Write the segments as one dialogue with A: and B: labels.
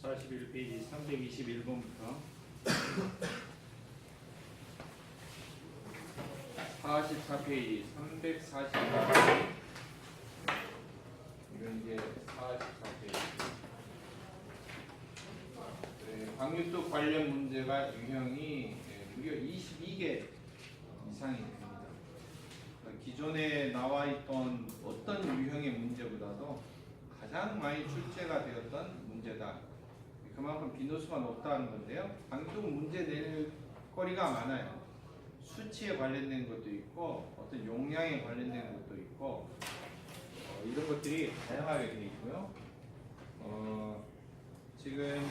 A: 41페이지 321번부터 44페이지 344페이지 이건 이제 44페이지 광유뚝 관련 문제가 유형이 무려 22개 이상이 됩니다. 그러니까 기존에 나와 있던 어떤 유형의 문제보다도 가장 많이 출제가 되었던 문제다. 그만큼 빈도수가 높다는 건데요. 광유뚝 문제 낼 거리가 많아요. 수치에 관련된 것도 있고 어떤 용량에 관련된 것도 있고 이런 것들이 다양하게 되어 있고요. 지금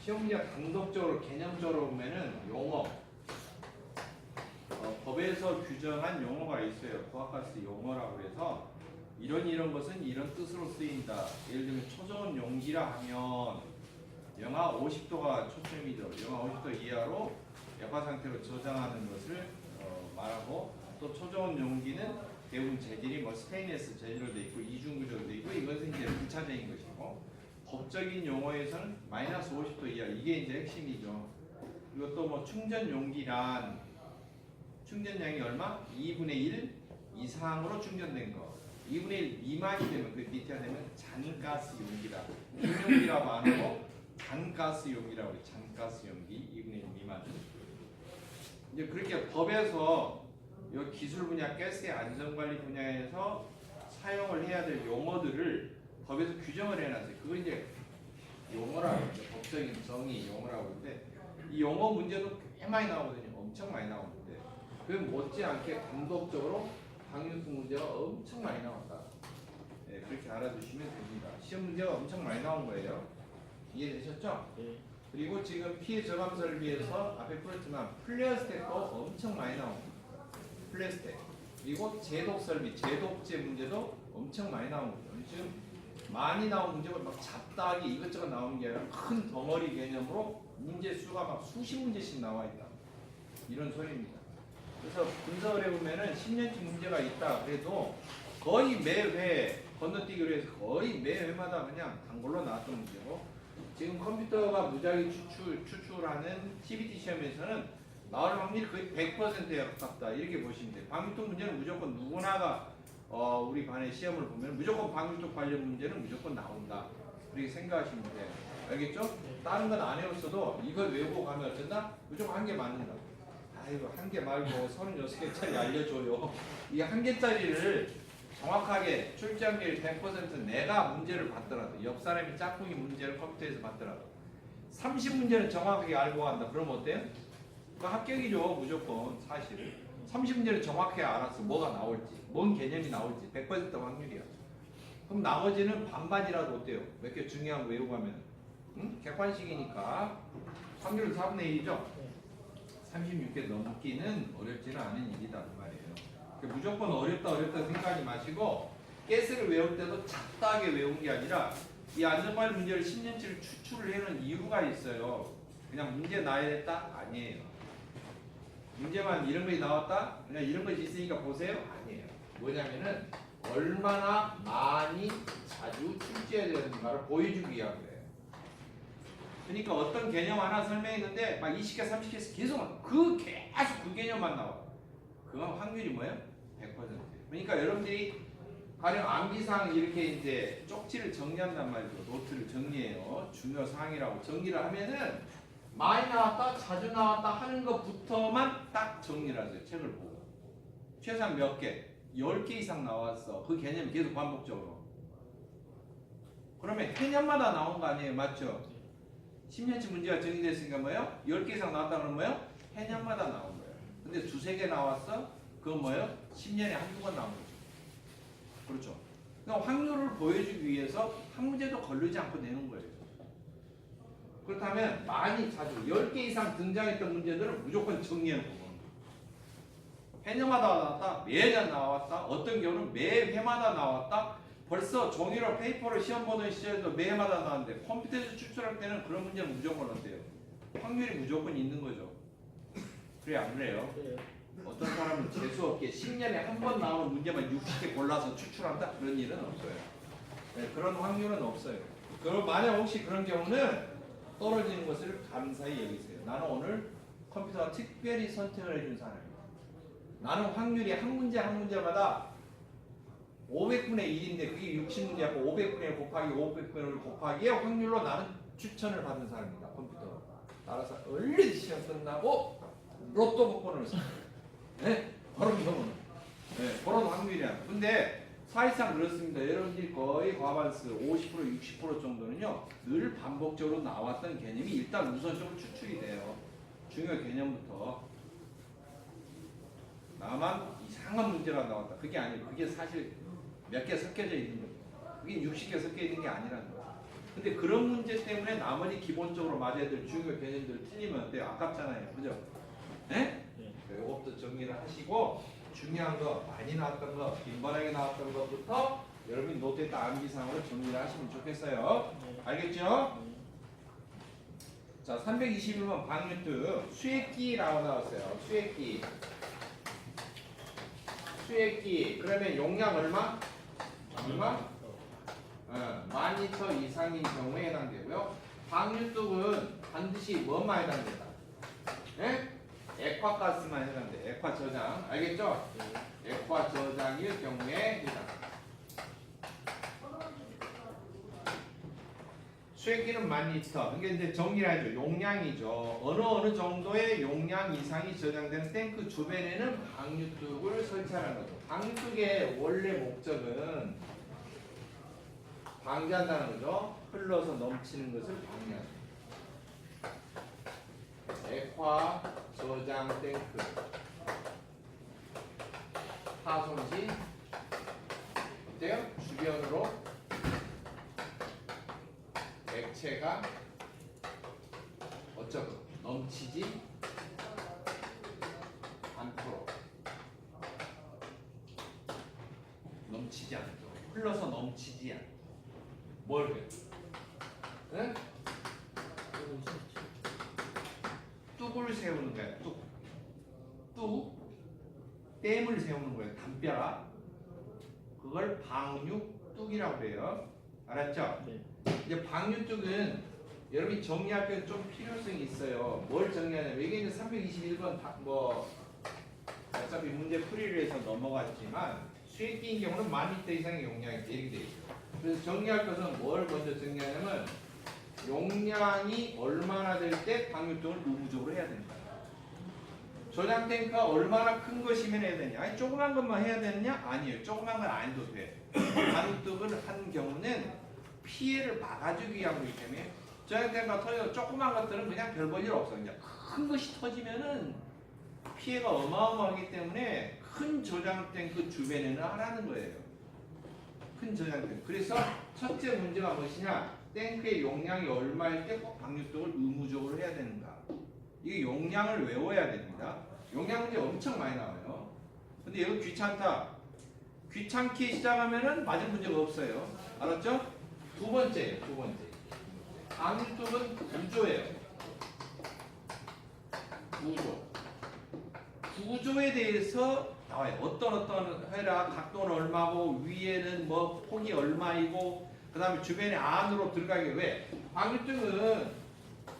A: 시험 문제가 단독적으로 개념적으로 보면은 용어 법에서 규정한 용어가 있어요. 부학가스 용어라고 해서 이런 것은 이런 뜻으로 쓰인다. 예를 들면 초저온 용기라 하면 영하 50도가 초점이죠. 영하 50도 이하로 약화 상태로 저장하는 것을 말하고, 또 초저온 용기는 대부분 재질이 뭐 스테인리스 재질로 되어 있고 이중구조로 되어 있고, 이것은 이제 부차적인 것이고, 법적인 용어에서는 마이너스 50도 이하, 이게 이제 핵심이죠. 그리고 또 뭐 충전 용기란 충전량이 얼마? 2분의 1 이상으로 충전된 거. 2분의 1 미만이 되면, 그 밑에 되면 잔가스 용기라. 중용기라고 안 하고 잔가스 용기라고 해요. 잔가스 용기 2분의 1 미만은. 이제 그렇게 법에서 이 기술 분야, 가스의 안전관리 분야에서 사용을 해야 될 용어들을 법에서 규정을 해놨어요. 그거 이제 용어라고 하죠. 법적인 정의 용어라고 하는데, 이 용어 문제도 꽤 많이 나오거든요. 엄청 많이 나오는데, 그 못지않게 단독적으로 광유뚝 문제가 엄청 많이 나왔다. 네, 그렇게 알아두시면 됩니다. 시험 문제가 엄청 많이 나온 거예요. 이해되셨죠?
B: 네.
A: 그리고 지금 피해 저감 설비에서 앞에 풀었지만 플레어스택도 엄청 많이 나옵니다. 플레어스택. 그리고 제독 설비, 제독제 문제도 엄청 많이 나옵니다. 지금 많이 나온 문제가 막 잡다하게 이것저것 나오는 게 아니라 큰 덩어리 개념으로 문제 수가 막 수십 문제씩 나와 있다. 이런 소리입니다. 그래서 분석을 해보면은 10년치 문제가 있다 그래도 거의 매회 건너뛰기로 해서 거의 매회마다 그냥 단골로 나왔던 문제고, 지금 컴퓨터가 무작위 추출하는 CBT 시험에서는 나올 확률이 거의 100%에 가깝다. 이렇게 보시면 돼요. 광유뚝 문제는 무조건 누구나가 우리 반의 시험을 보면 무조건 광유뚝 관련 문제는 무조건 나온다. 그렇게 생각하시면 돼요. 알겠죠? 다른 건 안 해왔어도 이걸 외우고 가면 어쩐다? 무조건 한 개 맞는다. 아이고, 한 개 말고 36개짜리 알려줘요. 이 한 개짜리를 정확하게 출제 확률이 100% 내가 문제를 받더라도, 옆 사람이 짝꿍이 문제를 컴퓨터에서 받더라도 30문제는 정확하게 알고 간다. 그럼 어때요? 그 합격이죠. 무조건. 사실 30문제는 정확하게 알았어. 뭐가 나올지, 뭔 개념이 나올지 100% 확률이야. 그럼 나머지는 반반이라도 어때요? 몇 개 중요한 거 외우고 가면 객관식이니까 확률은 4분의 1이죠. 36개 넘기는 어렵지는 않은 일이다 그 말이에요. 무조건 어렵다 생각하지 마시고, 가스를 외울 때도 잡다하게 외운 게 아니라 이 안전관리 문제를 10년치를 추출을 해놓은 이유가 있어요. 그냥 문제 나야 됐다? 아니에요. 문제만 이런 것이 나왔다? 그냥 이런 것이 있으니까 보세요? 아니에요. 뭐냐면은 얼마나 많이 자주 출제해야 되는가를 보여주기 위한 거예요. 그러니까 어떤 개념 하나 설명했는데 막 20개, 30개 계속 그 개념만 나와. 그건 확률이 뭐예요? 100%예요. 그러니까 여러분들이 가령 암기사항 이렇게 이제 쪽지를 정리한단 말이죠. 노트를 정리해요. 중요 사항이라고 정리를 하면은 많이 나왔다, 자주 나왔다 하는 것부터만 딱 정리를 하세요. 책을 보고. 최소한 몇 개? 10개 이상 나왔어. 그 개념이 계속 반복적으로. 그러면 해년마다 나온 거 아니에요? 맞죠? 10년치 문제가 정리됐으니까 뭐예요? 10개 이상 나왔다 그러면 뭐예요? 해년마다 나온 거예요. 근데 두세 개 나왔어? 그건 뭐예요? 10년에 한두 번 나온 거죠. 그렇죠? 그러니까 확률을 보여주기 위해서 한 문제도 걸르지 않고 내는 거예요. 그렇다면 많이 자주 10개 이상 등장했던 문제들은 무조건 정리해놓고 보는 거예요. 해년마다 나왔다, 매년 나왔다, 어떤 경우는 매 회마다 나왔다. 벌써 종이로 페이퍼로 시험 보는 시절에도 매해마다 나왔는데 컴퓨터에서 추출할 때는 그런 문제는 무조건 어때요? 확률이 무조건 있는 거죠. 그래 안 그래요?
B: 네.
A: 어떤 사람은 재수없게 10년에 한 번 나오는 문제만 60개 골라서 추출한다? 그런 일은 없어요. 네, 그런 확률은 없어요. 그럼 만약 혹시 그런 경우는 떨어지는 것을 감사히 여기세요. 나는 오늘 컴퓨터가 특별히 선택을 해준 사람이야. 나는 확률이 한 문제 한 문제마다 500분의 1인데 그게 60문제였고 500분의 1 곱하기 500분의 1 곱하기의 확률로 나는 추천을 받은 사람입니다. 컴퓨터. 따라서 얼른 시험 끝나고 로또 복권을 사. 네? 바로 경우는. 네, 그런 확률이야. 근데 사실상 그렇습니다. 여러분들이 거의 과반수 50% 60% 정도는요 늘 반복적으로 나왔던 개념이 일단 우선적으로 추출이 돼요. 중요 개념부터. 나만 이상한 문제가 나왔다. 그게 아니에요. 그게 사실 몇 개 섞여져 있는 거예요. 그게 60개 섞여 있는 게 아니라는 거예요. 근데 그런 문제 때문에 나머지 기본적으로 맞아야 될 중요 개념들 틀리면 어때요? 아깝잖아요. 그죠? 네? 이것도 정리를 하시고 중요한 거, 많이 나왔던 거, 빈번하게 나왔던 것부터 여러분이 노트에 딱 암기상으로 정리를 하시면 좋겠어요. 알겠죠? 자, 321번 방유투 수액기라고 나왔어요. 수액기. 수액기. 그러면 용량 얼마? 얼마? 12,000 이상인 경우에 해당되고요. 방유뚝은 반드시 뭐만 해당된다? 예? 액화가스만 해당돼. 액화 저장. 알겠죠? 액화 저장일 경우에 해당. 수액기는 10,000리터. 이게 이제 정리하죠. 용량이죠. 어느 정도의 용량 이상이 저장되는 탱크 주변에는 방유뚝을 설치하는 거죠. 방유뚝의 원래 목적은 방지한다는 거죠. 흘러서 넘치는 것을 방지하는 거죠. 액화 저장 탱크 파손 시 어때요? 주변으로 액체가 어쩌고 넘치지 않도록 넘치지 않도록 흘러서 넘치지 않도록 뭘 해? 응? 뚝을 세우는 거야. 뚝 댐을 세우는 거예요. 담벼락 그걸 방육뚝이라고 그래요. 알았죠?
B: 네.
A: 이제 방유뚝은 여러분이 정리할 때 좀 필요성이 있어요. 뭘 정리하냐면 이게 이제 321번 뭐 어차피 문제 풀이를 해서 넘어갔지만 수액기인 경우는 10,000리터 이상의 용량이 되게 돼 있어요. 그래서 정리할 것은 뭘 먼저 정리하냐면 용량이 얼마나 될 때 방유뚝을 의무적으로 해야 된다. 저장 탱크가 얼마나 큰 것이면 해야 되냐? 아니 조그만 것만 해야 되느냐? 아니에요. 조그만 건 안 해도 돼. 방유뚝을 한 경우는 피해를 막아주기 위한 거기 때문에 저장 탱크가 터져서 조그만 것들은 그냥 별 볼 일 없어. 그냥 큰 것이 터지면은 피해가 어마어마하기 때문에 큰 저장 탱크 주변에는 하라는 거예요. 큰 저장 탱크. 그래서 첫째 문제가 무엇이냐? 탱크의 용량이 얼마일 때 꼭 방유뚝을 의무적으로 해야 되는가? 이게 용량을 외워야 됩니다. 용량 문제 엄청 많이 나와요. 근데 이거 귀찮다. 귀찮게 시작하면은 맞은 문제가 없어요. 알았죠? 두 번째. 방유뚝은 구조예요. 구조에 대해서 나와요. 어떤 해라 각도는 얼마고 위에는 뭐 폭이 얼마이고 그 다음에 주변에 안으로 들어가게 왜? 방유뚝은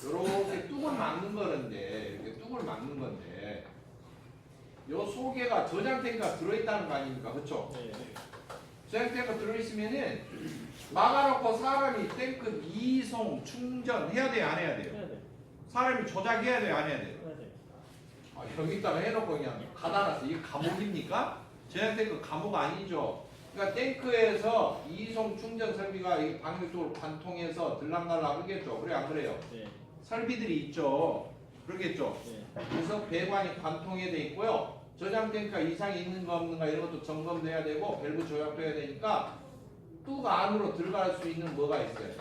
A: 이렇게 뚝을 막는 거는데 이렇게 뚝을 막는 건데 요 속에가 저장 탱크가 들어있다는 거 아닙니까? 그렇죠?
B: 네.
A: 저장 탱크가 들어있으면은 막아놓고 사람이 탱크 이송 충전 해야 돼요? 안 해야 돼요?
B: 해야 돼.
A: 사람이 조작해야 돼요? 안 해야 돼요?
B: 해야 돼.
A: 아, 여기다가 해놓고 그냥 닫아놨어. 이게 감옥입니까? 저장 탱크 감옥 아니죠. 그러니까 탱크에서 이송 충전 설비가 이 방유 쪽으로 관통해서 들락날락 하겠죠. 그래 안 그래요?
B: 네.
A: 설비들이 있죠. 그러겠죠.
B: 네.
A: 그래서 배관이 관통해 돼 있고요. 저장 탱크가 이상이 있는가 없는가 이런 것도 점검도 해야 되고 밸브 조작도 해야 되니까 뚝 안으로 들어갈 수 있는 뭐가 있어요?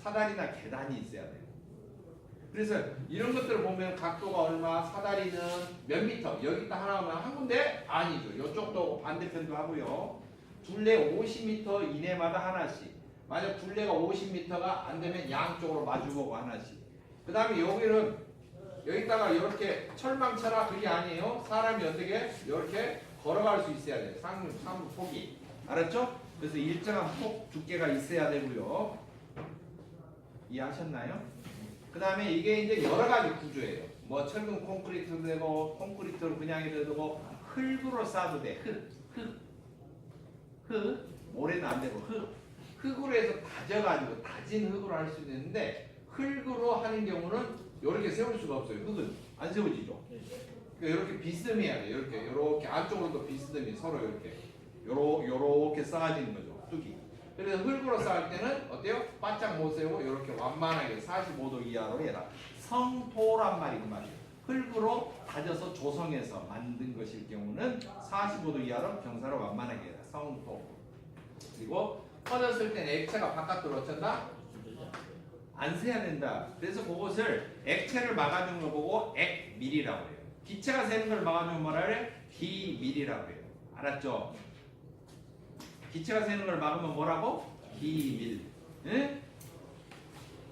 A: 사다리나 계단이 있어야 돼요. 그래서 이런 것들을 보면 각도가 얼마, 사다리는 몇 미터, 여기다 하나 하면 한 군데? 아니죠. 이쪽도 반대편도 하고요. 둘레 50m 이내마다 하나씩. 만약 둘레가 50m가 안 되면 양쪽으로 마주보고 하나씩. 그 다음에 여기는 여기다가 이렇게 철망 쳐라 그게 아니에요. 사람이 어떻게 이렇게 걸어갈 수 있어야 돼요. 상부 폭이. 알았죠? 그래서 일정한 폭 두께가 있어야 되고요. 이해하셨나요? 그 다음에 이게 이제 여러 가지 구조예요. 뭐 철근 콘크리트도 되고 콘크리트로 그냥 해도 되고 흙으로 쌓아도 돼. 흙. 모래는 안 되고 흙으로 해서 다져가지고 다진 흙으로 할 수도 있는데 흙으로 하는 경우는 이렇게 세울 수가 없어요. 흙은 안 세워지죠. 그러니까 이렇게 비스듬해야 돼. 이렇게 안쪽으로도 비스듬히 서로 요렇게 쌓아지는 거죠. 뚝이. 그래서 흙으로 쌓을 때는 어때요? 바짝 못 세우고 이렇게 완만하게 45도 이하로 해라. 성토란 말이 그 말이에요. 흙으로 다져서 조성해서 만든 것일 경우는 45도 이하로 경사를 완만하게 해라. 성토. 그리고 퍼졌을 때는 액체가 바깥으로 어쩐다? 안 새야 된다. 그래서 그것을 액체를 막아주는 거 보고 액밀이라고 해요. 기체가 새는 걸 막아주면 뭐라 그래? 기밀이라고 해요. 알았죠? 기체가 새는 걸 막으면 뭐라고? 기밀. 응?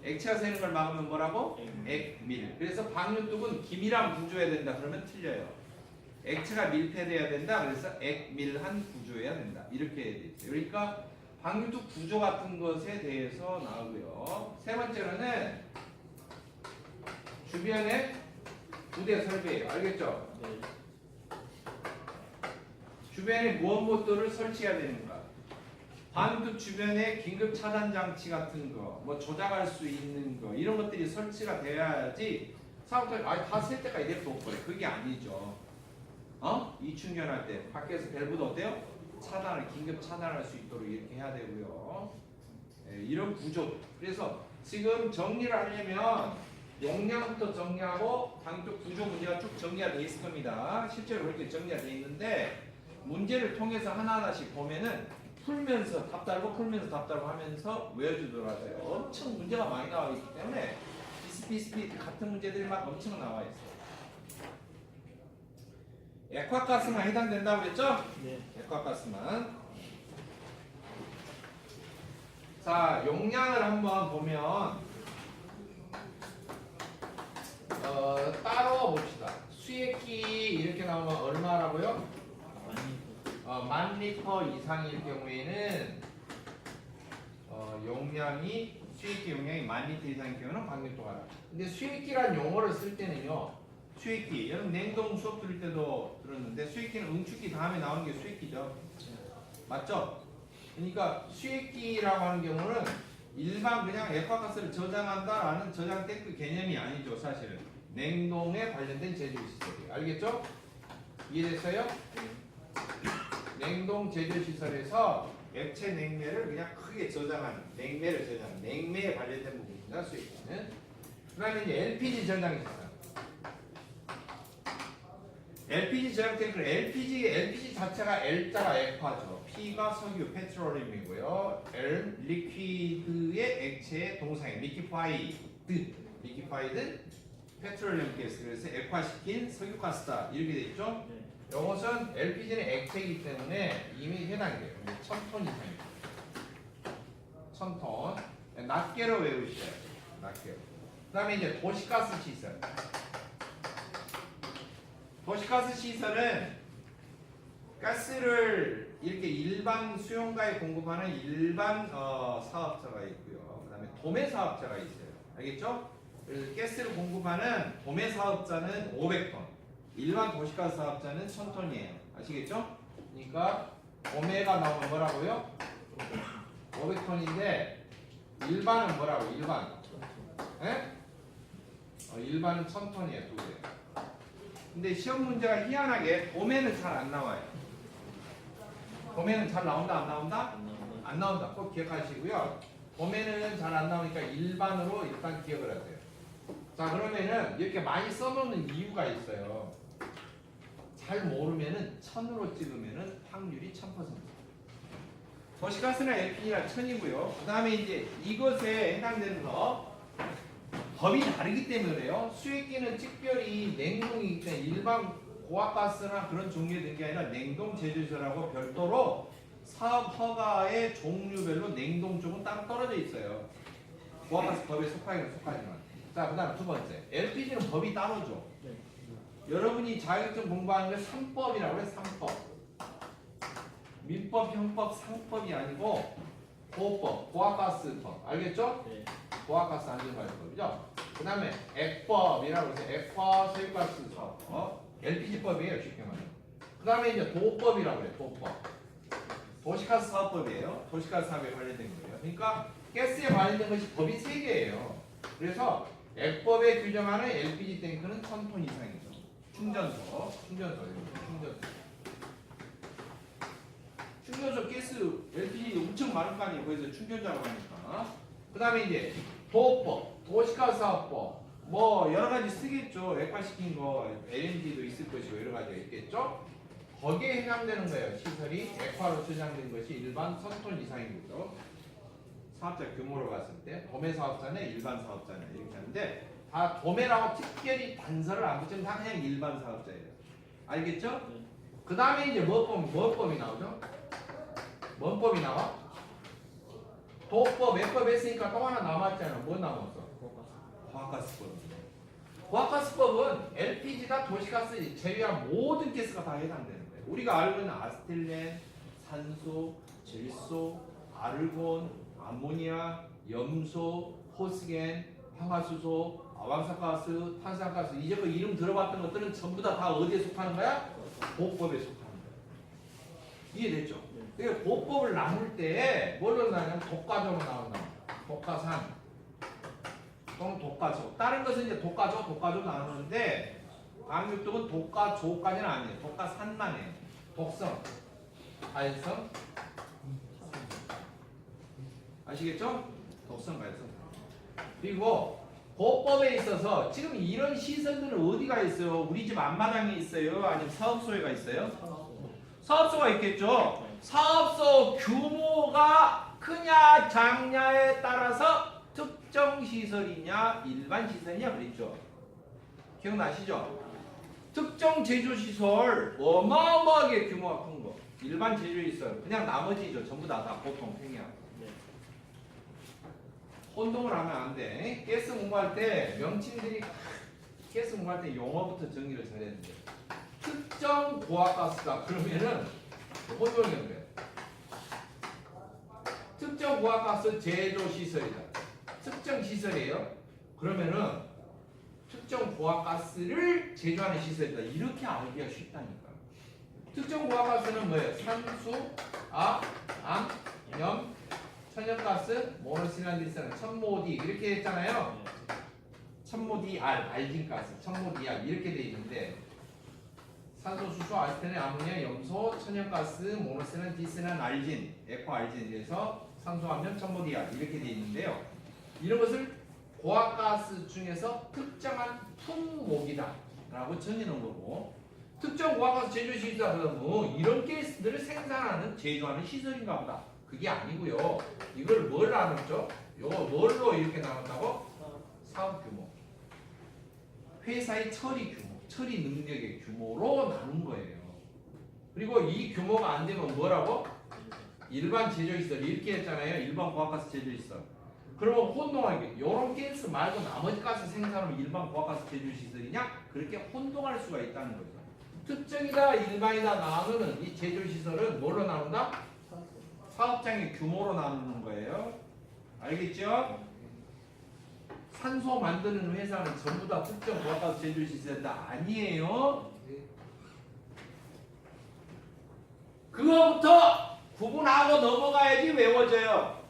A: 액체가 새는 걸 막으면 뭐라고? 액밀. 그래서 방류뚝은 기밀한 구조여야 된다. 그러면 틀려요. 액체가 밀폐돼야 된다. 그래서 액밀한 구조여야 된다. 이렇게 해야 되죠. 그러니까 방류뚝 구조 같은 것에 대해서 나오고요. 세 번째로는 주변에 부대 설비예요. 알겠죠?
B: 네.
A: 주변에 무엇들을 설치해야 되는가? 방류뚝 주변에 긴급 차단 장치 같은 거, 뭐 조작할 수 있는 거 이런 것들이 설치가 돼야지 사업자가 다 셀 때까지 이렇게 둬버려. 그게 아니죠. 이충전할 때 밖에서 밸브도 어때요? 차단을 긴급 차단할 수 있도록 이렇게 해야 되고요. 이런 구조. 그래서 지금 정리를 하려면 용량부터 정리하고 방쪽 구조 문제가 쭉 정리가 돼 있을 겁니다. 실제로 그렇게 정리가 돼 있는데 문제를 통해서 하나하나씩 보면은 풀면서 답 달고 풀면서 답 달고 하면서 외워주도록 하세요. 엄청 문제가 많이 나와 있기 때문에 비슷비슷 같은 문제들이 막 엄청 나와 있어요. 액화가스만 해당된다고 그랬죠?
B: 네.
A: 액화가스만. 자, 용량을 한번 보면 따로 봅시다. 수액기 이렇게 나오면 얼마라고요? 10,000리터 이상일 경우에는 용량이 수액기 용량이 10,000리터 이상일 경우는 방류토가. 근데 수액기란 용어를 쓸 때는요. 수액기, 여러분 냉동 수업 들을 때도 들었는데 수액기는 응축기 다음에 나오는 게 수액기죠. 맞죠? 그러니까 수액기라고 하는 경우는 일반 그냥 액화가스를 저장한다라는 저장 탱크 개념이 아니죠. 사실은 냉동에 관련된 제조 시설이에요. 알겠죠? 이해됐어요? 냉동 제조 시설에서 액체 냉매를 그냥 크게 저장하는 냉매를 저장하는 냉매에 관련된 부분입니다. 수액기는. 그다음에 이제 LPG 저장 시설. LPG 저장 탱크는 LPG 자체가 L자가 액화죠. P가 석유, 페트롤리움이고요. L, 리퀴드의 액체의 동사인 리퀴파이드, 페트롤리움 가스. 그래서 액화시킨 석유가스다. 이렇게 돼 있죠.
B: 네.
A: 이것은 LPG는 액체이기 때문에 이미 해당돼요. 1000톤 이상입니다. 1000톤. 낱개로 외우셔야 돼요. 낱개로. 그 다음에 이제 도시가스 시설. 도시가스 시설은 가스를 이렇게 일반 수용가에 공급하는 일반 사업자가 있고요. 그 다음에 도매 사업자가 있어요. 알겠죠? 그래서 가스를 공급하는 도매 사업자는 500톤, 일반 도시가스 사업자는 1000톤이에요. 아시겠죠? 그러니까 도매가 나오면 뭐라고요? 500톤인데 일반은 뭐라고? 일반. 예? 일반은 1000톤이에요. 두 개. 근데 시험 문제가 희한하게 도매는 잘 안 나와요. 도매는 잘 나온다 안 나온다? 안 나온다. 꼭 기억하시고요. 도매는 잘 안 나오니까 일반으로 일단 기억을 하세요. 자, 그러면은 이렇게 많이 써놓는 이유가 있어요. 잘 모르면은 1000으로 찍으면은 확률이 1000%. 도시가스나 LPG가 1000이고요. 그 다음에 이제 이것에 해당되는 거 법이 다르기 때문에 그래요. 수액기는 특별히 냉동이기 때문에 일반 고압가스나 그런 종류에 든 게 아니라 냉동 제조시설하고 별도로 사업 허가의 종류별로 냉동 쪽은 따로 떨어져 있어요. 고압가스 법에 속하기는 속하지만. 자, 그 다음 두 번째. LPG는 법이 따로죠.
B: 네.
A: 여러분이 자격증 공부하는 게 3법이라고 해요. 3법. 민법, 형법, 상법이 아니고
B: 보호법, 고압가스법. 알겠죠?
C: 네.
B: 고압가스 안전관리법이죠. 그 다음에 액법이라고 해서 액화 세유가스 사업. LPG법이에요, 쉽게 말하면. 그 다음에 이제 도법이라고 그래요, 도법. 도시가스 사업법이에요. 도시가스 사업에 관련된 거예요. 그러니까 가스에 관련된 것이 법이 3개예요. 그래서 액법에 규정하는 LPG 탱크는 1000톤 이상이죠. 충전소. 충전소 가스 LPG 엄청 많을 거 아니에요. 거기서 충전자라고 하니까. 그 다음에 이제 도법, 도시가스 사업법. 뭐 여러 가지 쓰겠죠. 액화시킨 거 LNG도 있을 것이고 여러 가지가 있겠죠. 거기에 해당되는 거예요. 시설이 액화로 저장된 것이 일반 1000톤 이상인 거죠. 사업자 규모로 봤을 때 도매 사업자네 일반 사업자네 이렇게 하는데 다 도매라고 특별히 단서를 안 붙이면 다 그냥 일반 사업자예요. 알겠죠?
C: 네.
B: 그 다음에 이제 뭔 법이 나오죠? 뭔 법이 나와? 도법, 액법 했으니까 또 하나 남았잖아. 뭐 남았어? 고압가스법. 고압가스법은 LPG나 도시가스 제외한 모든 가스가 다 해당되는 거예요. 우리가 알고 있는 아스틸렌, 산소, 질소, 아르곤, 아모니아, 염소, 호스겐, 황화수소, 아황산가스, 탄산가스 이제 그 이름 들어봤던 것들은 전부 다 어디에 속하는 거야? 보법에 속하는 거야. 이해됐죠? 그러니까 보법을 나눌 때 뭘로 나냐면 독과조로 나온다. 독과산 또는 독과조. 다른 것은 이제 독과조 나누는데 암육독은 독과조까지는 아니에요. 독과산만 해요. 독성, 가연성, 아시겠죠? 독성, 가연성. 그리고 보법에 있어서 지금 이런 시설들은 어디가 있어요? 우리 집 앞마당에 있어요? 아니면 사업소에가 있어요? 사업소가 있겠죠? 사업소 규모가 크냐 작냐에 따라서 특정 시설이냐 일반 시설이냐 그랬죠? 기억나시죠? 특정 제조시설 어마어마하게 규모가 큰 거. 일반 제조시설 그냥 나머지죠. 전부 다 보통 평이야.
C: 네.
B: 혼동을 하면 안 돼. 가스 공부할 때 명칭들이 가스 공부할 때 용어부터 정리를 잘해야 돼. 특정 고압가스다 그러면은 혼동이 그래. 특정 고압가스 제조 시설이다. 특정 시설이에요. 그러면은 특정 고압가스를 제조하는 시설이다. 이렇게 알기가 쉽다니까. 특정 고압가스는 뭐예요? 산수, 암, 염, 천연가스, 모노실란디스는 천모디 이렇게 했잖아요. 천모디알, 알진가스, 천모디알 이렇게 돼 있는데 산소, 수소, 아스테네, 아모니아, 염소, 천연가스, 모노실란, 디스난, 알진, 액화알진에서 산소, 암염, 천모디알 이렇게 돼 있는데요. 이런 것을 고압가스 중에서 특정한 품목이다 라고 전히는 거고 특정 고압가스 제조시설이다 그러면 이런 가스들을 생산하는 제조하는 시설인가 보다. 그게 아니고요. 이걸 뭘 나눴죠? 요거 뭘로 이렇게 나눴다고? 사업 규모. 회사의 처리 규모, 처리 능력의 규모로 나눈 거예요. 그리고 이 규모가 안 되면 뭐라고? 일반 제조시설 이렇게 했잖아요. 일반 고압가스 제조시설. 그러면 혼동하게 이런 가스 말고 나머지 가스 생산하면 일반 고압가스 제조시설이냐? 그렇게 혼동할 수가 있다는 거죠. 특정이다 일반이다 나누는 이 제조시설은 뭘로 나눈다? 사업장의 규모로 나누는 거예요. 알겠죠? 산소 만드는 회사는 전부 다 특정 고압가스 제조시설이다 아니에요. 그거부터 구분하고 넘어가야지 외워져요.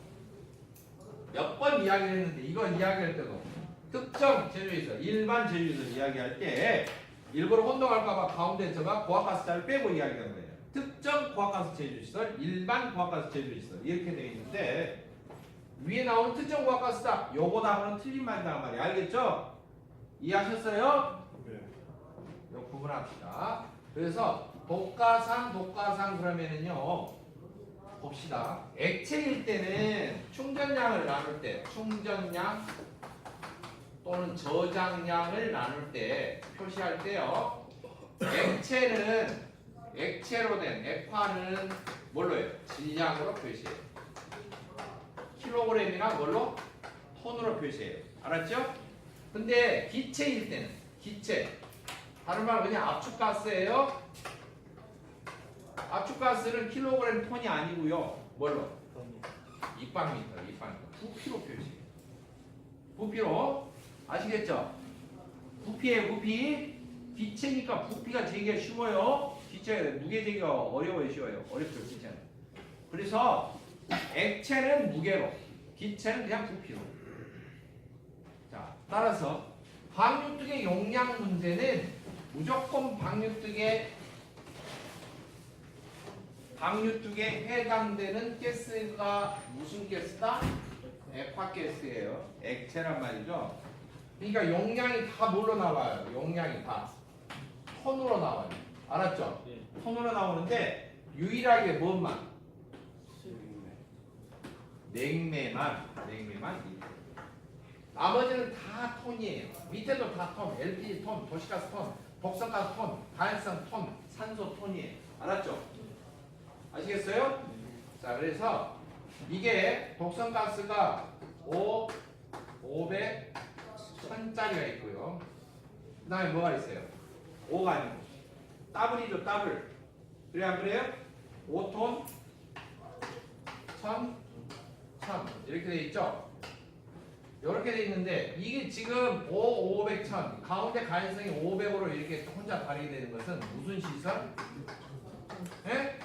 B: 몇 번 이야기를 했는데 이거 이야기할 때도 특정 제조시설, 일반 제조시설 이야기할 때 일부러 혼동할까봐 가운데 저가 고압가스자를 빼고 이야기하는 거예요. 특정 고압가스 제조시설, 일반 고압가스 제조시설 이렇게 되어 있는데 위에 나오는 특정 고압가스다. 요거다고는 틀린 말이다 말이야. 알겠죠? 이해하셨어요?
C: 네.
B: 요 구분합시다. 그래서 독가상 그러면은요. 봅시다. 액체일 때는 충전량을 나눌 때 충전량 또는 저장량을 나눌 때 표시할 때요. 액체는 액체로 된 액화는 뭘로 해요? 질량으로 표시해요. 킬로그램이나 뭘로? 톤으로 표시해요. 알았죠? 근데 기체일 때는 기체 다른 말로 그냥 압축가스예요. 압축가스는 킬로그램 톤이 아니고요. 뭘로? 입방미터. 부피로 표시. 부피로 아시겠죠? 부피에 부피. 기체니까 부피가 재기가 쉬워요. 기체 무게 재기가 어려워요, 쉬워요? 어렵죠, 기체는. 그래서 액체는 무게로, 기체는 그냥 부피로. 자, 따라서 방류특의 용량 문제는 무조건 방류특에 해당되는 가스가 무슨 가스다? 액화가스예요. 액체란 말이죠. 그러니까 용량이 다 뭘로 나와요? 용량이 다 톤으로 나와요. 알았죠?
C: 예.
B: 톤으로 나오는데 유일하게 뭐만? 냉매만 나머지는 다 톤이에요. 밑에도 다 톤, LPG 톤, 도시가스 톤, 독성가스 톤, 가연성 톤, 산소 톤이에요. 알았죠? 아시겠어요? 자, 그래서 이게 독성가스가 500, 1000짜리가 있고요. 그 다음에 뭐가 있어요? 5가 아니고 더블이죠, 더블. 그래 안 그래요? 5톤, 1000, 1000 이렇게 돼 있죠? 이렇게 돼 있는데 이게 지금 500, 1000 가운데 가연성이 500으로 이렇게 혼자 다르게 되는 것은 무슨 시설? 예?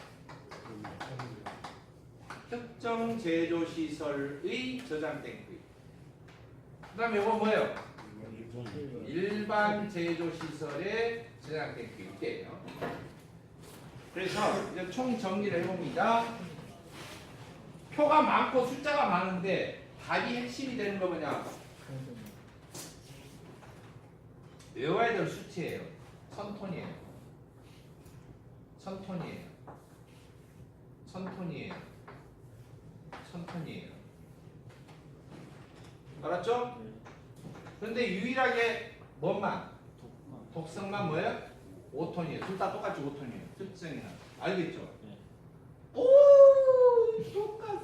B: 특정 제조 시설의 저장 탱크. 그다음에 이거 뭐예요? 일반 제조 시설의 저장 탱크 이게요. 그래서 이제 총 정리를 해봅니다. 표가 많고 숫자가 많은데 답이 핵심이 되는 거 뭐냐? 외워야 될 수치예요. 1000톤이에요. 1000톤이에요. 1000톤이에요. 1000톤이에요. 알았죠? 그런데 유일하게 뭔만? 독성만 뭐예요? 5톤이에요. 둘 다 똑같이 5톤이에요. 특성이나. 알겠죠?
C: 네.
B: 오! 똑같아.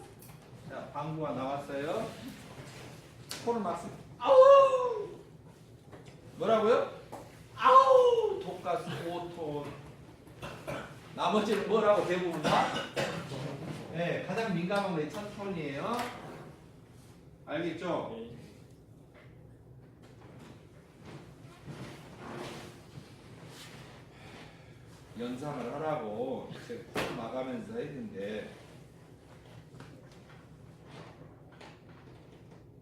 B: 자, 방구가 나왔어요. 코를 막습. 아우! 뭐라고요? 아우! 독가스 5톤. 나머지는 뭐라고 대부분 다? 네, 가장 민감한 게 1000톤이에요. 알겠죠?
C: 네.
A: 연상을 하라고 제가 코를 막으면서 했는데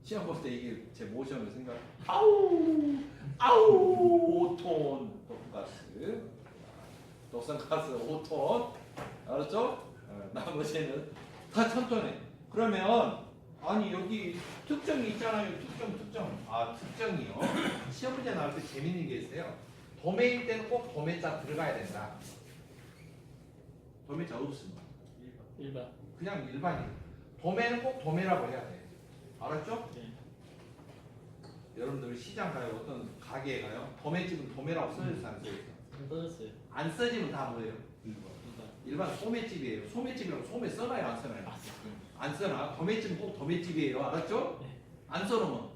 A: 시험 볼 때 이게 제 모션을 생각. 아우 5톤 독가스, 독성가스 5톤. 알았죠? 나머지는 다 1000톤에. 그러면 아니 여기 특정이 있잖아요. 특정. 아 특정이요. 시험 문제 나올 때 재밌는 게 있어요.
B: 도매일 때는 꼭 도매자 들어가야 된다.
A: 도매자 없습니다.
C: 일반.
B: 그냥 일반인. 도매는 꼭 도매라고 해야 돼. 알았죠?
C: 네.
A: 여러분들 시장 가요. 어떤 가게에 가요. 도매집은 도매라고 써있어 안 써있어?
C: 써졌어요.
A: 안 써지면 다 뭐예요?
C: 일반.
A: 일반 소매집이에요. 소매집이라고 소매 써놔요 안 써놔요? 안 써놔. 도매집은 꼭 도매집이에요. 알았죠?
C: 네.
A: 안 써놓으면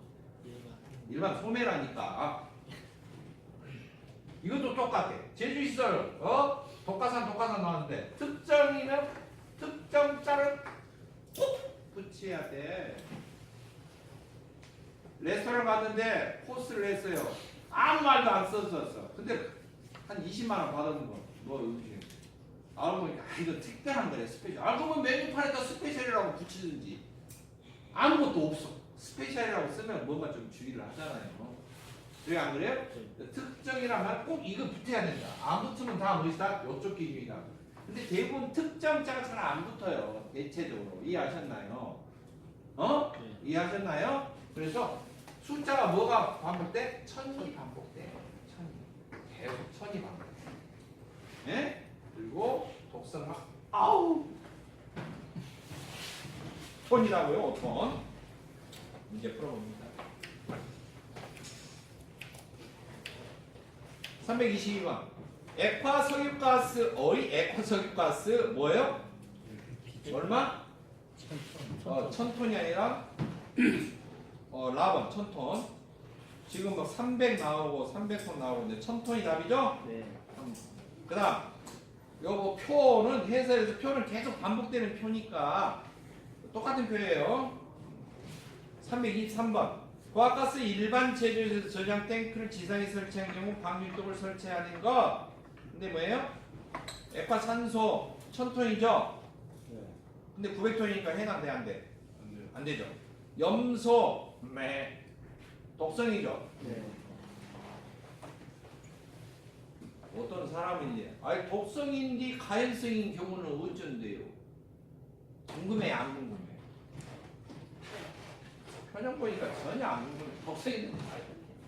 C: 일반.
A: 일반 소매라니까.
B: 이것도 똑같아. 제주시설, 독가산 나왔는데 특정이면 특정자를
A: 꼭 붙여야 돼. 레스토랑 갔는데 코스를 했어요. 아무 말도 안 썼었어. 근데 한 20만 원 받은 거. 뭐 음식. 알고 보니까 이거 특별한 거래 스페셜. 알고 보면 메뉴판에다 스페셜이라고 붙이든지. 아무것도 없어. 스페셜이라고 쓰면 뭔가 좀 주의를 하잖아요. 그래 안 그래요? 특정이라면 꼭 이거 붙어야 된다. 안 붙으면 다 뭐이다? 이쪽 기준이다. 근데 대부분 특정자가 잘 안 붙어요. 대체적으로. 이해하셨나요?
C: 네.
A: 이해하셨나요?
B: 그래서 숫자가 뭐가 반복돼? 1000이 반복돼. 1000이. 계속 1000이 반복돼.
A: 예?
B: 그리고 독성막
A: 아우! 톤이라고요, 5톤. 문제 풀어봅니다. 322번. 액화석유가스 뭐예요? 얼마? 1000톤이 아니라 라번 1000톤. 지금 뭐 300 나오고 300톤 나오고 이제 1000톤이 답이죠?
C: 네.
A: 그 다음 요거 표는 해설에서 표는 계속 반복되는 표니까 똑같은 표예요. 323번. 고압가스 일반 제조에서 저장 탱크를 지상에 설치한 경우 방유독을 설치하는 것. 근데 뭐예요? 액화산소 1000톤이죠.
C: 네.
A: 근데 900톤이니까 해당돼 안 돼?
B: 안 돼요.
A: 안 되죠. 염소 독성이죠.
C: 네.
A: 어떤 사람인지 아니 독성인지 가연성인 경우는 어쩐데요? 궁금해 안 궁금해? 표정 보니까 전혀 안 궁금해. 독성인지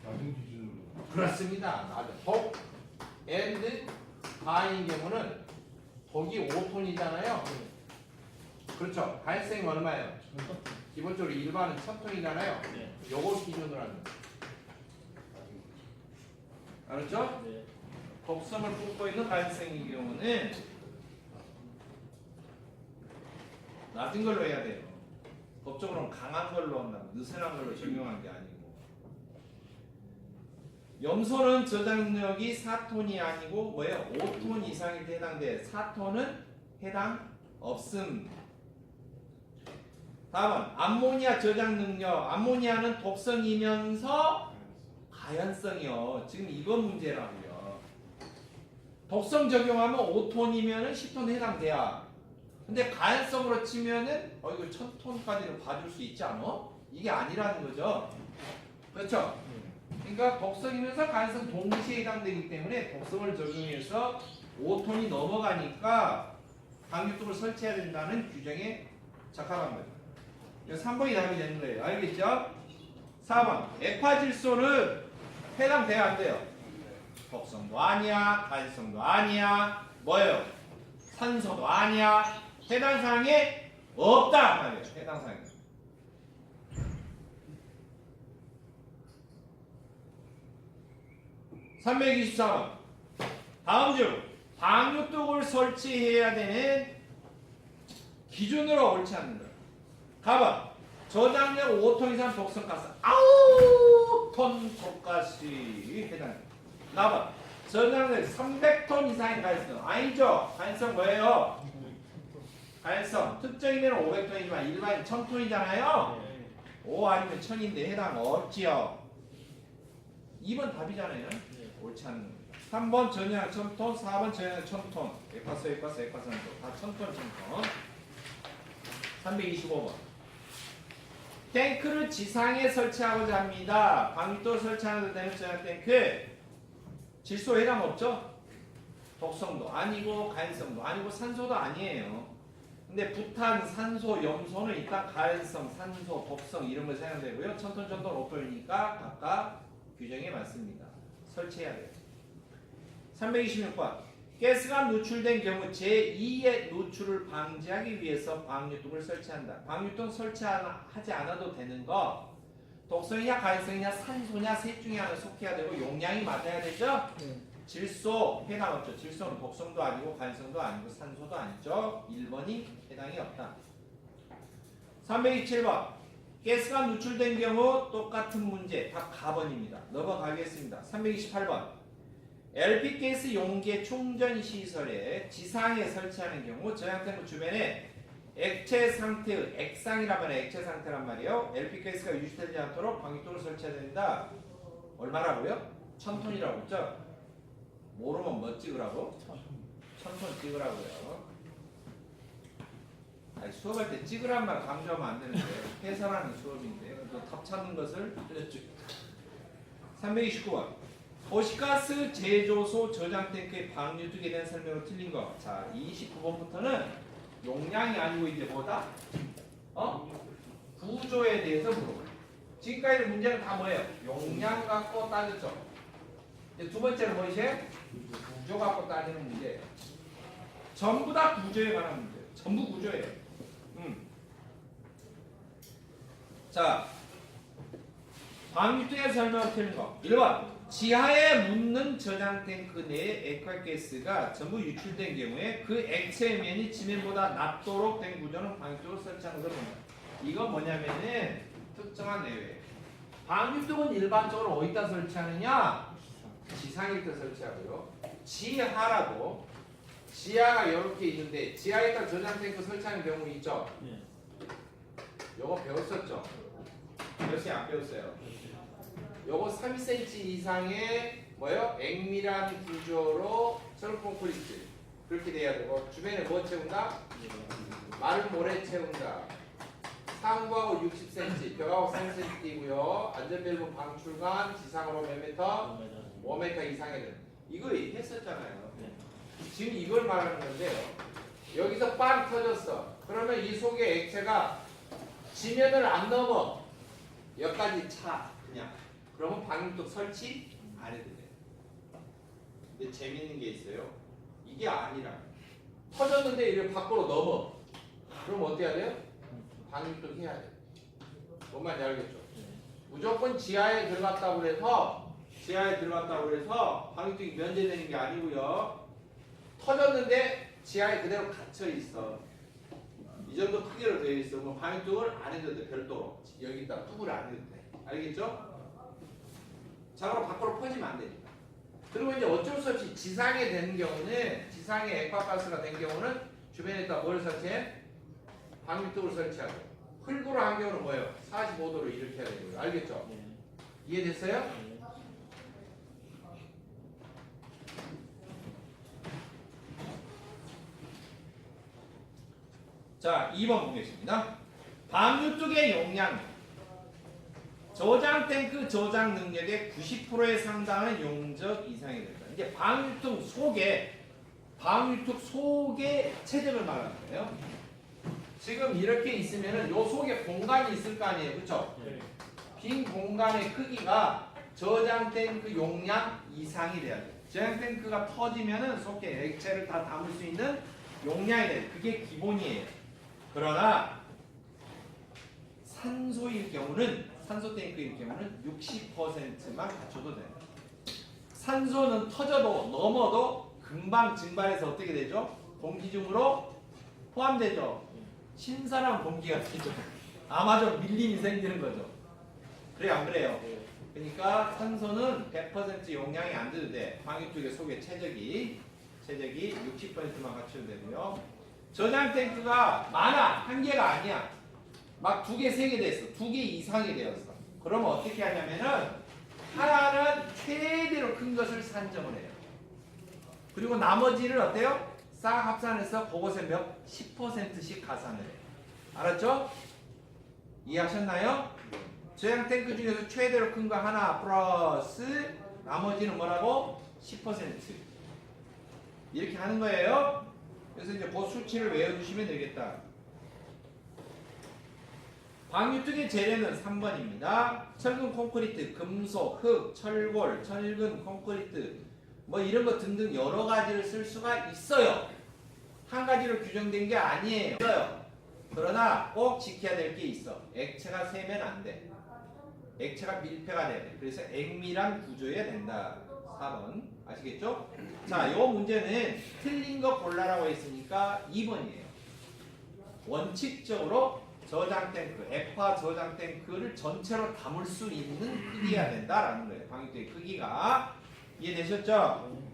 B: 낮은 기준으로. 그렇습니다. 낮은. 독 and 가인 경우는 독이 5톤이잖아요. 그렇죠. 가연성이 얼마예요? 기본적으로 일반은 1000톤이잖아요.
C: 네.
B: 요걸 기준으로 하는 거예요.
A: 알았죠?
C: 네.
A: 독성을 뿜고 있는 가연성인 경우는 낮은 걸로 해야 돼요. 법적으로는 강한 걸로 한다고 느슨한 걸로 적용한 게 아니고. 염소는 저장 능력이 4톤이 아니고 뭐예요? 5톤 이상일 때 해당돼. 4톤은 해당 없음. 다음은 암모니아 저장 능력. 암모니아는 독성이면서 가연성이요. 지금 이번 문제라고요. 독성 적용하면 5톤이면은 10톤 해당돼야. 근데 가연성으로 치면은 이거 1000톤까지는 봐줄 수 있지 않아? 이게 아니라는 거죠. 그렇죠? 그러니까 독성이면서 가연성 동시에 해당되기 때문에 독성을 적용해서 5톤이 넘어가니까 방유독을 설치해야 된다는 규정에 적합한 거예요. 3번이 답이 되는 거예요. 알겠죠? 4번 액화질소는 해당돼야 안 돼요? 독성도 아니야, 가연성도 아니야, 뭐예요? 산소도 아니야. 해당 사항에 없다 말이에요. 해당 사항에. (324번) 다음 중 방유독을 설치해야 되는 기준으로 옳지 않는 거예요. 가봐. 저장력 5톤 이상 독성가스 9톤 독가스에 해당해요. 나봐. 저장력 300톤 이상의 가연성 아니죠? 가연성 뭐예요? 가연성 특정이면 500톤이지만 일반인 1000톤이잖아요. 5 아니면 1000인데 해당 없지요. 2번 답이잖아요.
C: 네.
A: 옳지 않는 겁니다. 3번 전량 1000톤, 4번 전량 1000톤. 액화수, 액화산소 다 1000톤, 1000톤. 325번. 탱크를 지상에 설치하고자 합니다. 방유독 설치하는 데는 저장 탱크. 질소 해당 없죠? 독성도 아니고 가연성도 아니고 산소도 아니에요. 근데 부탄, 산소, 염소는 일단 가연성, 산소, 독성 이런 걸 생각되고요. 1000톤, 1000톤, 5톤이니까 각각 규정에 맞습니다. 설치해야 돼요. 326번. 가스가 누출된 경우 제2의 누출을 방지하기 위해서 방유독을 설치한다. 방유독 설치하지 않아도 되는 거 독성이냐 가연성이냐 산소냐 셋 중에 하나 속해야 되고 용량이 맞아야 되죠?
C: 네.
A: 질소 해당 없죠. 질소는 독성도 아니고 가연성도 아니고 산소도 아니죠. 1번이 해당이 없다. 327번. 가스가 누출된 경우 똑같은 문제 답 가번입니다. 넘어가겠습니다. 328번. LP가스 용기의 충전 시설에 지상에 설치하는 경우 저장탱크 주변에 액체 상태의 액상이란 말이에요. 액체 상태란 말이에요. LP가스가 유출되지 않도록 방유독을 설치해야 된다. 얼마라고요? 1000톤이라고 했죠? 모르면 뭐 찍으라고? 1000톤 찍으라고요. 아니, 수업할 때 찍으란 말 강조하면 안 되는데 해설하는 수업인데 또 답 찾는 것을 알려줘. 329번. 도시가스 제조소 저장탱크의 방유독에 대한 설명으로 틀린 거. 자, 29번부터는 용량이 아니고 이제 뭐다? 구조에 대해서 물어봐요. 지금까지 문제는 다 뭐예요? 용량 갖고 따졌죠. 이제 두 번째는 뭐이세요? 구조 갖고 따지는 문제예요. 전부 다 구조에 관한 문제예요. 전부 구조예요. 자, 방유독에 설명을 틀린 거. 1번. 지하에 묻는 저장 탱크 내에 액화가스가 전부 유출된 경우에 그 액체면이 지면보다 낮도록 된 구조는 방유독을 설치하는 것을 본다. 이건 뭐냐면은 특정한 내외. 방유독은 일반적으로 어디다 설치하느냐? 지상일 때 설치하고요. 지하라고. 지하가 이렇게 있는데 지하에다 저장 탱크 설치하는 경우 있죠.
C: 네.
B: 요거 배웠었죠?
A: 몇시 안 배웠어요?
B: 요거 3cm 이상의 뭐요? 액밀한 구조로 철 콘크리트 그렇게 돼야 되고 주변에 뭐 채운다? 마른 모래 채운다. 상부하고 60cm, 벽하고 3cm 띄고요. 안전벨트 방출간 지상으로 몇 미터? 5m 이상의 등. 이거 했었잖아요.
C: 네.
B: 지금 이걸 말하는 건데요. 여기서 빵 터졌어. 그러면 이 속에 액체가 지면을 안 넘어. 여기까지 차.
A: 그냥.
B: 그러면 방음턱 설치?
A: 안 해도 돼. 근데 재밌는 게 있어요. 이게 아니라
B: 터졌는데 이를 밖으로 넘어. 그럼 어떻게 해야 돼요? 방음턱 해야 돼. 뭔 말인지 알겠죠? 무조건 지하에 들어갔다고 그래서
A: 지하에 들어갔다고 해서 방위턱이 면제되는 게 아니고요.
B: 터졌는데 지하에 그대로 갇혀 있어.
A: 이 정도 크기로 되어 있어. 그럼 방위턱을 안 해도 돼. 별도로.
B: 여기다 뚝을 안 해도 돼.
A: 알겠죠? 자고로 밖으로 퍼지면 안 되니까.
B: 그리고 이제 어쩔 수 없이 지상에 되는 경우는 지상에 액화가스가 된 경우는 주변에다 뭘 설치해? 방위턱을 설치하고 흙으로 한 경우는 뭐예요? 45도로 이렇게 해야 되는 거예요. 알겠죠?
C: 네.
B: 이해됐어요?
C: 네.
A: 자, 2번 보겠습니다. 방유뚝의 용량. 저장 탱크 저장 능력의 90%에 상당한 용적 이상이 된다. 이제 방유뚝 속에 체적을 말하는 거예요.
B: 지금 이렇게 있으면은 요 속에 공간이 있을 거 아니에요. 그렇죠?
C: 네.
B: 빈 공간의 크기가 저장 탱크 용량 이상이 돼야 돼요.
A: 저장 탱크가 터지면은 속에 액체를 다 담을 수 있는 용량이 돼요. 그게 기본이에요. 그러나 산소일 경우는 산소 탱크일 경우는 60%만 갖춰도 돼요. 산소는 터져도 넘어도 금방 증발해서 어떻게 되죠? 공기 중으로 포함되죠. 신선한 공기가 되죠. 아마존 밀림이 생기는 거죠. 그래요, 안 그래요?
C: 네.
A: 그러니까 산소는 100% 용량이 안 돼도 돼. 방위뚝의 속에 체적이 60%만 갖춰도 되고요. 저장 탱크가 많아. 한 개가 아니야. 막 2개, 3개 됐어. 2개 이상이 되었어. 그러면 어떻게 하냐면은 하나는 최대로 큰 것을 산정을 해요. 그리고 나머지를 어때요? 싹 합산해서 그것에 몇 10%씩 가산을 해요. 알았죠? 이해하셨나요? 저장 탱크 중에서 최대로 큰 거 하나 플러스 나머지는 뭐라고? 10% 이렇게 하는 거예요. 그래서 이제 그 수치를 외워주시면 되겠다. 방유뚝의 재료는 3번입니다. 철근 콘크리트, 금속, 흙, 철골, 철근 콘크리트 뭐 이런 거 등등 여러 가지를 쓸 수가 있어요. 한 가지로 규정된 게 아니에요. 그러나 꼭 지켜야 될 게 있어. 액체가 새면 안 돼. 액체가 밀폐가 돼야 돼. 그래서 액밀한 구조여야 된다. 4번 아시겠죠? 자, 요 문제는 틀린 거 골라라고 했으니까 2번이에요. 원칙적으로 저장 탱크, 액화 저장 탱크를 전체로 담을 수 있는 크기여야 된다라는 거예요. 방위턱의 크기가. 이해되셨죠?